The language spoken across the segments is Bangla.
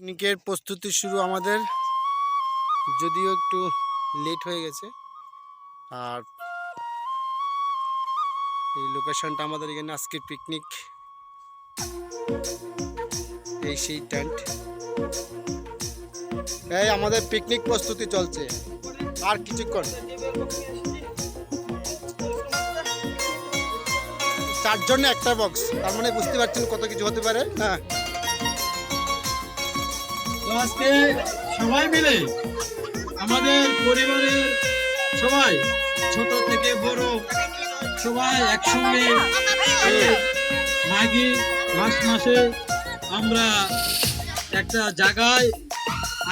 পিকনিকের প্রস্তুতি শুরু আমাদের, যদিও একটু লেট হয়ে গেছে। আর এই লোকেশনটা আমাদের এখানে আজকে পিকনিক, এই সেই টেন্ট। এই আমাদের পিকনিক প্রস্তুতি চলছে আর কিছুক্ষণ। 4 জনে একটা বক্স, তার মানে বুঝতে পারছেন কত কিছু হতে পারে। হ্যাঁ, আজকে সবাই মিলে আমাদের পরিবারের সবাই, ছোট থেকে বড় সবাই একসঙ্গে মাঘ মাসে আমরা একটা জায়গায়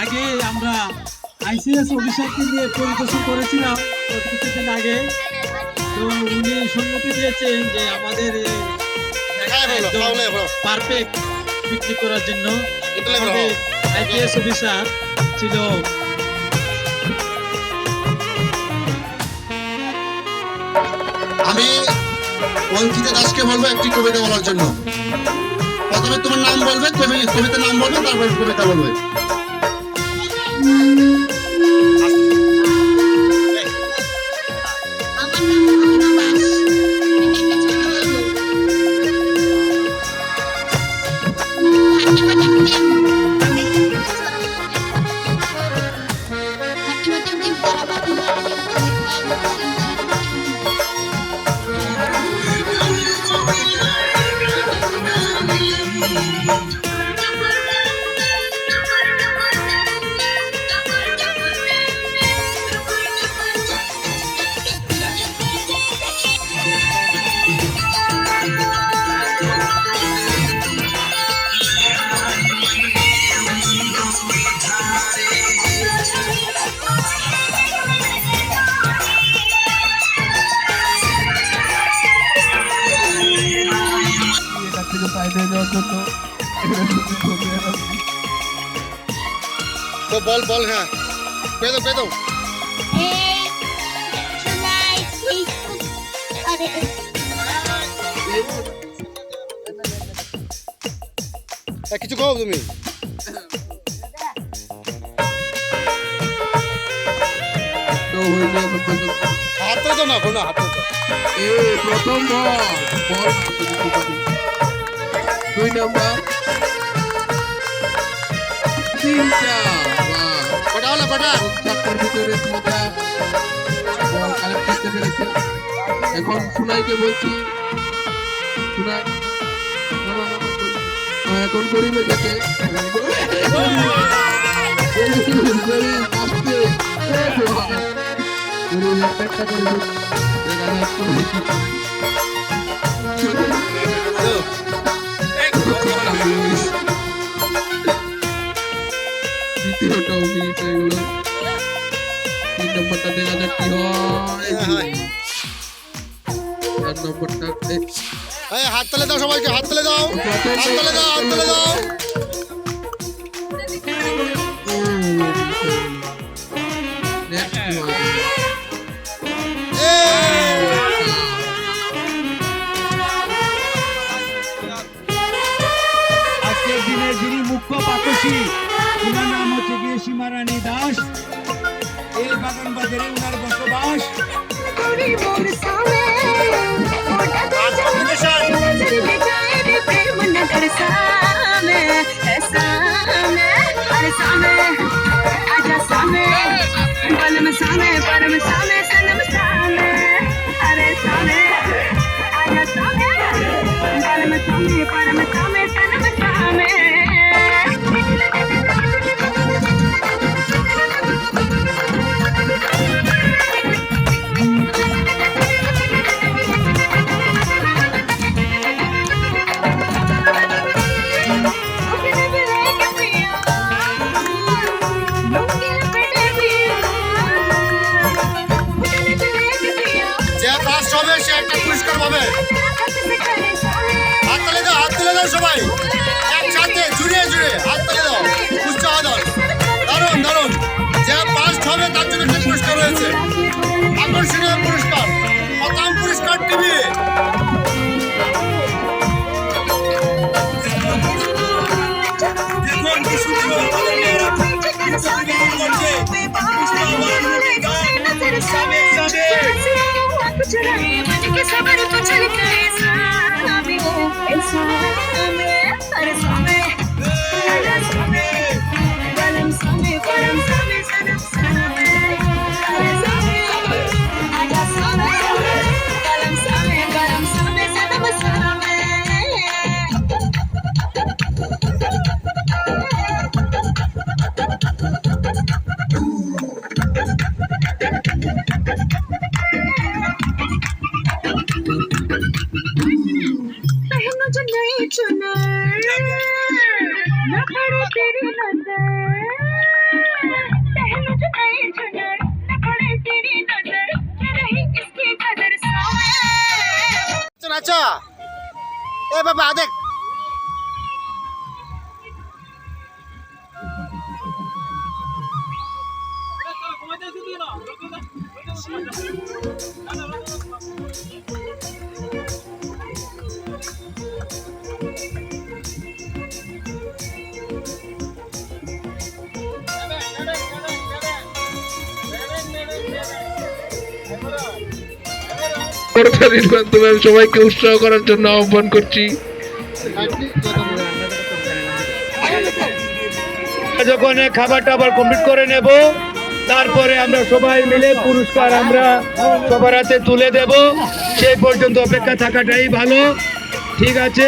আগে আমরা আইসিএস অফিসারকে নিয়ে পরিদর্শন করেছিলাম কিছুদিন আগে। তো উনি সম্মতি দিয়েছেন যে আমাদের পারফেক্ট পিকনিক করার জন্য। আইপিএস অফিসার ছিল আমি অঙ্কিতা দাসকে বলবো একটি কবিতা বলার জন্য। প্রথমে তোমার নাম বলবে, কবিতার নাম বলবে, তারপর কবিতা বলবে। তো বল হ্যাঁ, পেদো কিছু কও তুমি। হাতে তো না কোনো হাতে তো প্রথম বল 2 নম্বর 3টা কটা হলো কটা? চারটার ভিতরে 3টা বল কালেক্ট করতে পেরেছে। এখন সুনাইকে বলছি, সুনাই এখন করিবে যেতে দ্বিতীয়টাও মিস হয়ে গেল। 3 নম্বরটা দেখা যাক কি হয়। 4 নম্বরটা হাত তালে দাও, সবাইকে হাত তালে দাও, হাত তালে দাও, হাত তালে দাও। আজকের দিনে যিনি মুখ্য পাকশী, ওনার নাম হচ্ছে গিয়ে সীমারানী দাস। এই বাগান বাজারে ওনার বসবাস। আমাদের মেয়েরা ছবি গ্রহণ করছে। পুষ্পা ওয়ান মুভির গান সামে সামে। নাচো এ বাবা দেখ করতালির মাধ্যমে আমি সবাইকে উৎসাহ করার জন্য আহ্বান করছি। যখন খাবার টাবার কমপ্লিট করে নেব, তারপরে আমরা সবাই মিলে পুরস্কার আমরা সবার হাতে তুলে দেব। সেই পর্যন্ত অপেক্ষা থাকাটাই ভালো। ঠিক আছে,